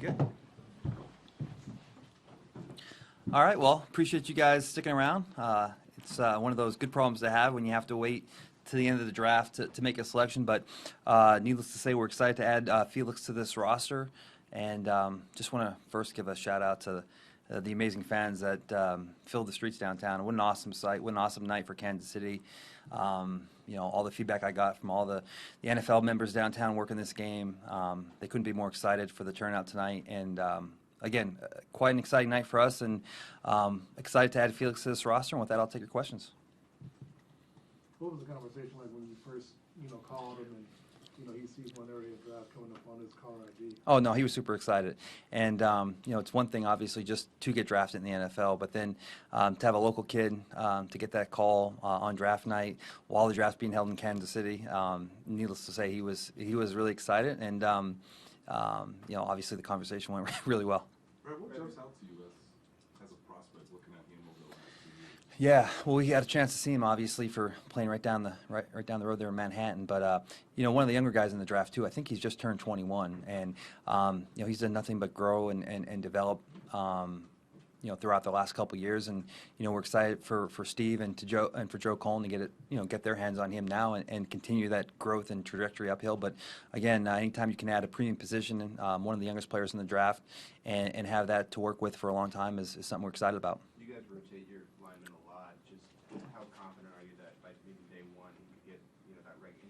Good. All right, well, appreciate you guys sticking around. It's one of those good problems to have when you have to wait to the end of the draft to make a selection, but needless to say, we're excited to add Felix to this roster, and just want to first give a shout out to the amazing fans that filled the streets downtown. What an awesome sight, what an awesome night for Kansas City. You know, all the feedback I got from all the NFL members downtown working this game, they couldn't be more excited for the turnout tonight, and again, quite an exciting night for us, and excited to add Felix to this roster. And with that, I'll take your questions. What was the conversation like when you first, called him and, he sees one area of draft coming up on his caller ID? Oh, no, he was super excited. And, it's one thing, obviously, just to get drafted in the NFL, but then to have a local kid to get that call on draft night while the draft's being held in Kansas City, needless to say, he was really excited. And, obviously the conversation went really well. Brett, what jumps out to you as a prospect looking at him over the last 2 years? Yeah, well, we had a chance to see him obviously for playing right down the road there in Manhattan. But one of the younger guys in the draft too. I think he's just turned 21, and he's done nothing but grow and develop. Throughout the last couple of years, and we're excited for Steve and for Joe Cullen to get their hands on him now and continue that growth and trajectory uphill. But again, anytime you can add a premium position, one of the youngest players in the draft, and have that to work with for a long time is something we're excited about. You guys rotate your linemen a lot. Just how confident are you that by maybe day one you could get into that regular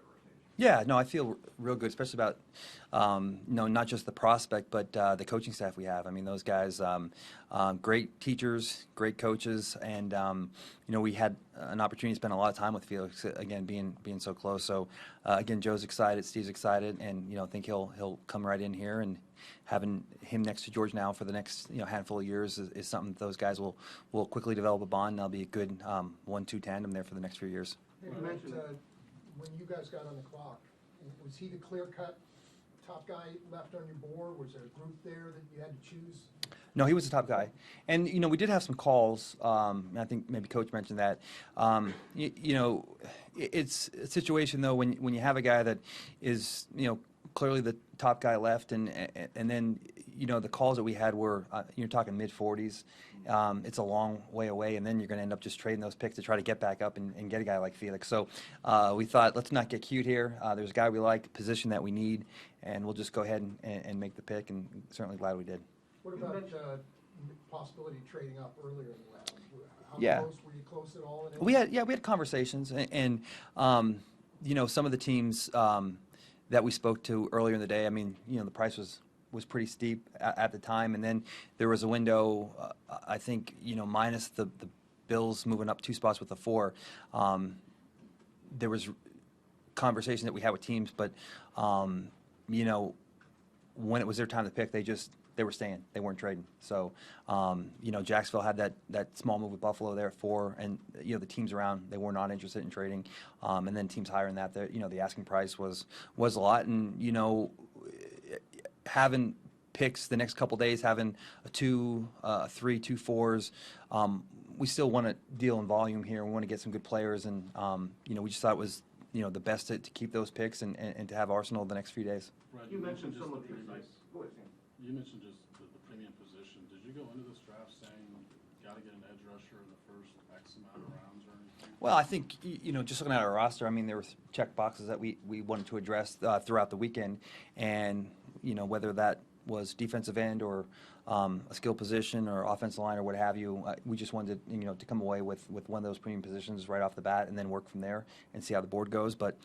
rotation? Yeah, no, I feel real good, especially about not just the prospect, but the coaching staff we have. I mean, those guys, great teachers, great coaches, and we had an opportunity to spend a lot of time with Felix. Again, being so close. So again, Joe's excited, Steve's excited, and I think he'll come right in here. And having him next to George now for the next handful of years is something that those guys will quickly develop a bond. And that'll be a good 1-2 tandem there for the next few years. You mentioned when you guys got on the clock, was he the clear-cut top guy left on your board? Was there a group there that you had to choose? No, he was the top guy. And, we did have some calls. And I think maybe Coach mentioned that. It's a situation, though, when you have a guy that is, clearly the top guy left, and then, the calls that we had were, you're talking mid-40s. It's a long way away, and then you're going to end up just trading those picks to try to get back up and get a guy like Felix. So we thought, let's not get cute here. There's a guy we like, position that we need, and we'll just go ahead and make the pick, and certainly glad we did. What about possibility of trading up earlier in the round? How close? Were you close at all? We had conversations, and some of the teams that we spoke to earlier in the day, I mean, the price was pretty steep at the time, and then there was a window, I think, minus the Bills moving up 2 spots with the 4, there was conversation that we had with teams, but when it was their time to pick, they were staying. They weren't trading. So, Jacksonville had that small move with Buffalo there at 4, and the teams around, they were not interested in trading. And then teams higher than that, the asking price was a lot, and having picks the next couple days, having a 2, 3, 2 4s, we still want to deal in volume here. We want to get some good players, and we just thought it was the best to keep those picks and to have Arsenal the next few days. Brett, you mentioned some of these. You mentioned just the premium position. Did you go into this draft saying got to get an edge rusher in the first X amount of rounds or anything? Well, I think, just looking at our roster, I mean, there were check boxes that we wanted to address throughout the weekend, and, whether that was defensive end or a skill position or offensive line or what have you, we just wanted to come away with one of those premium positions right off the bat and then work from there and see how the board goes. But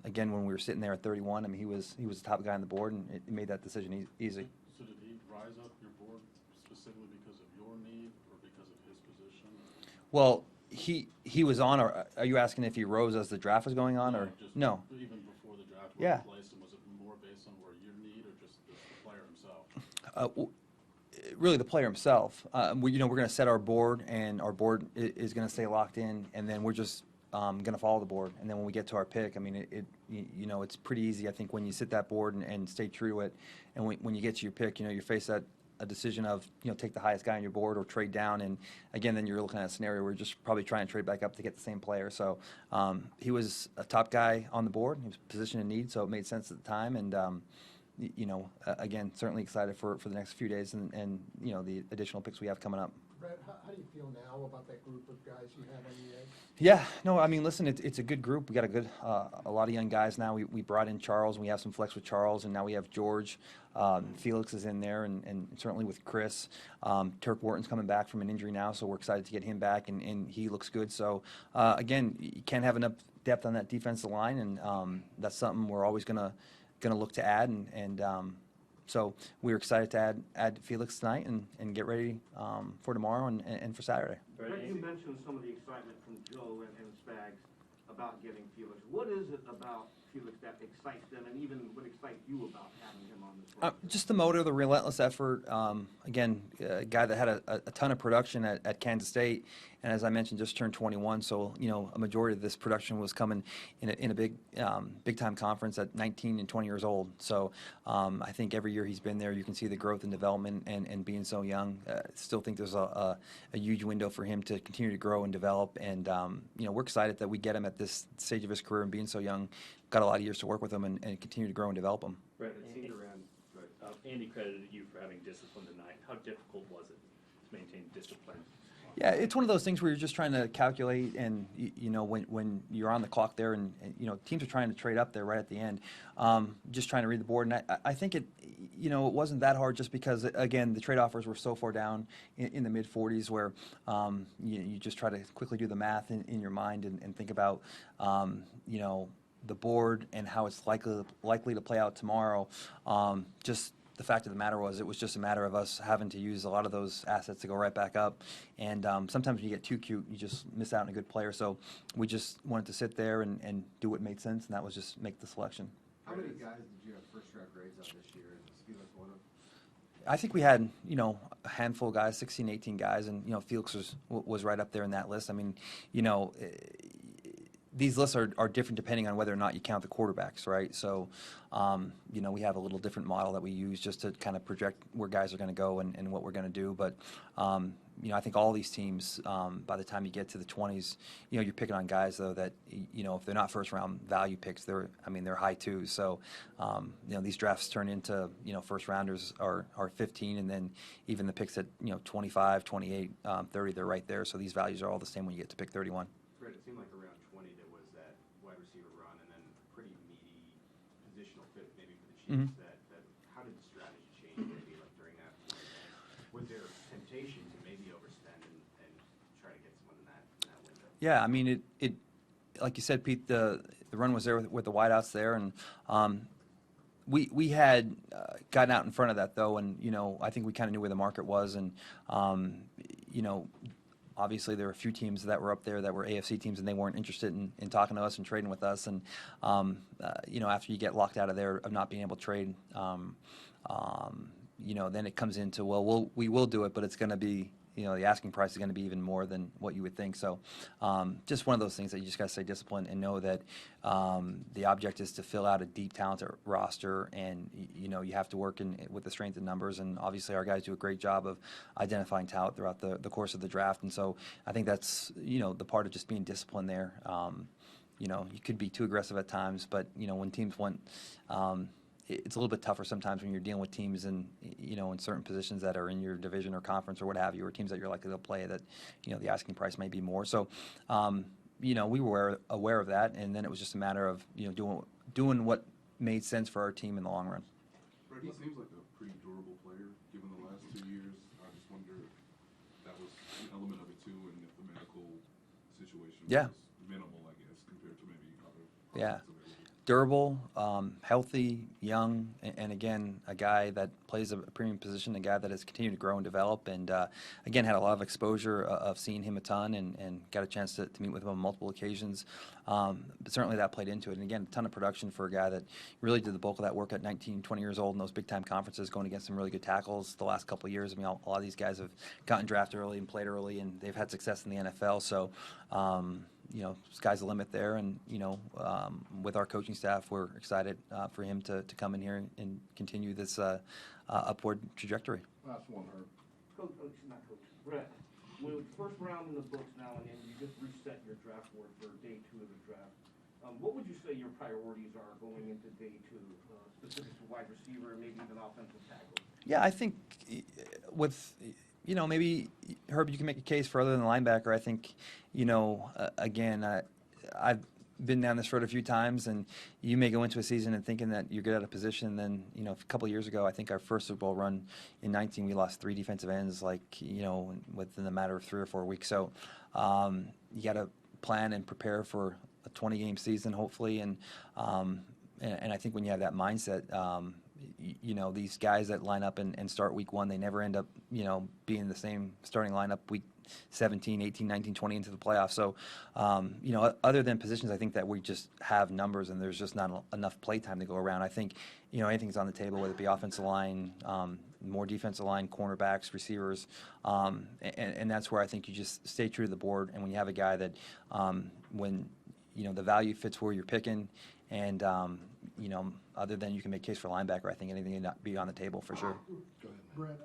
again, when we were sitting there at 31, I mean, he was the top guy on the board, and it made that decision easy. So did he rise up your board specifically because of your need or because of his position? Well, he was on. Or are you asking if he rose as the draft was going on, or no? Even before the draft, Yeah. Placed him, was it more based on where your need or just the player himself? Really, the player himself. We're going to set our board, and our board is going to stay locked in, and then we're just going to follow the board. And then when we get to our pick, I mean, it's pretty easy. I think when you sit that board and stay true to it, and when you get to your pick, you're faced at a decision of take the highest guy on your board or trade down. And again, then you're looking at a scenario where you're just probably trying to trade back up to get the same player. So he was a top guy on the board. He was positioned in need, so it made sense at the time. And again, certainly excited for the next few days and the additional picks we have coming up. Brett, how do you feel now about that group of guys you have on the edge? Yeah, no, I mean, listen, it's a good group. We got a lot of young guys now. We brought in Charles, and we have some flex with Charles, and now we have George. Felix is in there, and certainly with Chris. Turk Wharton's coming back from an injury now, so we're excited to get him back, and he looks good. So, again, you can't have enough depth on that defensive line, and that's something we're always gonna look to add, and so we're excited to add Felix tonight and get ready for tomorrow and for Saturday. Brett, you mentioned some of the excitement from Joe and Spags about getting Felix. What is it about Felix that excites them, and even what excites you about having him on this roster? Just the motive, the relentless effort. Again, a guy that had a ton of production at Kansas State, and as I mentioned, just turned 21. So a majority of this production was coming in a big time conference at 19 and 20 years old. So I think every year he's been there, you can see the growth and development, and being so young, still think there's a huge window for him to continue to grow and develop. And we're excited that we get him at this stage of his career and being so young. Got a lot of years to work with him and continue to grow and develop him. Brett, it seemed around, Andy credited you for having discipline tonight. How difficult was it to maintain discipline? Yeah, it's one of those things where you're just trying to calculate, and when you're on the clock there, and teams are trying to trade up there right at the end, just trying to read the board. And I think it wasn't that hard, just because again the trade offers were so far down in the mid 40s, where you just try to quickly do the math in your mind and think about the board and how it's likely to play out tomorrow. Just the fact of the matter was, it was just a matter of us having to use a lot of those assets to go right back up. And sometimes when you get too cute, you just miss out on a good player. So we just wanted to sit there and do what made sense, and that was just make the selection. how many guys did you have first-round grades on this year? Is Felix one of them? I think we had, a handful of guys, 16, 18 guys, and, Felix was right up there in that list. I mean, these lists are different depending on whether or not you count the quarterbacks, right? So, we have a little different model that we use just to kind of project where guys are going to go and what we're going to do. But, I think all these teams, by the time you get to the 20s, you're picking on guys, though, that, if they're not first-round value picks, they're high twos. So, these drafts turn into, first-rounders are 15, and then even the picks at, 25, 28, 30, they're right there. So these values are all the same when you get to pick 31. Brett, it seemed like around 20 there was that wide receiver run and then a pretty meaty positional fit maybe for the Chiefs. Mhm. That how did the strategy change maybe like during that point? Was there temptation to maybe overspend and try to get someone in that window? Yeah, I mean, it like you said, Pete, the run was there with the wideouts there, and we had gotten out in front of that, though, and I think we kind of knew where the market was, and obviously there were a few teams that were up there that were AFC teams, and they weren't interested in talking to us and trading with us, and after you get locked out of there of not being able to trade, then it comes into, we will do it, but it's going to be, the asking price is going to be even more than what you would think. So just one of those things that you just got to stay disciplined and know that the object is to fill out a deep, talented roster, and you have to work with the strength in numbers. And obviously our guys do a great job of identifying talent throughout the course of the draft. And so I think that's the part of just being disciplined there. You could be too aggressive at times, but when teams want. It's a little bit tougher sometimes when you're dealing with teams in certain positions that are in your division or conference or what have you, or teams that you're likely to play that, the asking price may be more. So, we were aware of that, and then it was just a matter of, doing what made sense for our team in the long run. Brett, he seems like a pretty durable player given the last 2 years. I just wonder if that was an element of it too, and if the medical situation was minimal, I guess, compared to maybe other Yeah. available. Durable, healthy, young, and again, a guy that plays a premium position, a guy that has continued to grow and develop, and again, had a lot of exposure of seeing him a ton and got a chance to meet with him on multiple occasions. But certainly that played into it. And again, a ton of production for a guy that really did the bulk of that work at 19, 20 years old in those big-time conferences, going against some really good tackles the last couple of years. I mean, a lot of these guys have gotten drafted early and played early, and they've had success in the NFL. So, sky's the limit there, and with our coaching staff, we're excited for him to come in here and continue this upward trajectory. Last one, Herb. Not Coach, Brett, with first round in the books now, and then you just reset your draft board for day 2 of the draft, what would you say your priorities are going into day 2, specific to wide wide receiver, maybe even offensive tackle? Yeah, I think with, maybe, Herb, you can make a case for other than the linebacker. I think, again, I've been down this road a few times, and you may go into a season and thinking that you're good at a position. Then, a couple of years ago, I think our first Super Bowl run in 19, we lost 3 defensive ends, within the matter of 3 or 4 weeks. So you got to plan and prepare for a 20-game season, hopefully. And I think when you have that mindset, these guys that line up and start week 1, they never end up, being the same starting lineup week 17, 18, 19, 20 into the playoffs. So, other than positions, I think that we just have numbers and there's just not enough play time to go around. I think, anything's on the table, whether it be offensive line, more defensive line, cornerbacks, receivers, and that's where I think you just stay true to the board. And when you have a guy that, when, the value fits where you're picking, and, other than you can make case for linebacker, I think anything would be on the table for sure. Go ahead, Brett,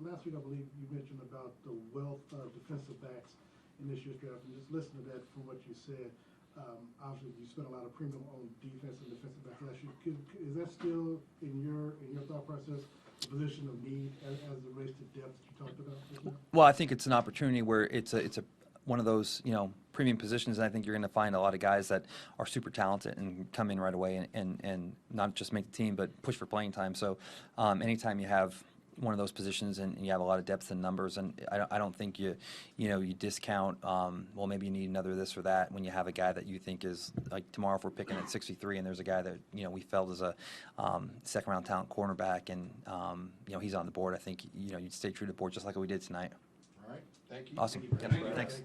last week I believe you mentioned about the wealth of defensive backs in this year's draft, and just listen to that from what you said. Obviously, you spent a lot of premium on defense and defensive backs last year. Is that still in your thought process, a position of need as it relates to depth that you talked about just now? Well, I think it's an opportunity where it's a one of those premium positions, and I think you're going to find a lot of guys that are super talented and come in right away and not just make the team but push for playing time. So anytime you have one of those positions and you have a lot of depth in numbers, and I don't think you discount, well, maybe you need another this or that when you have a guy that you think is, like tomorrow if we're picking at 63 and there's a guy that we felt is a second round talent cornerback, and he's on the board. I think you'd stay true to the board just like we did tonight. All right, thank you. Awesome. Thank you, Brett. Thanks.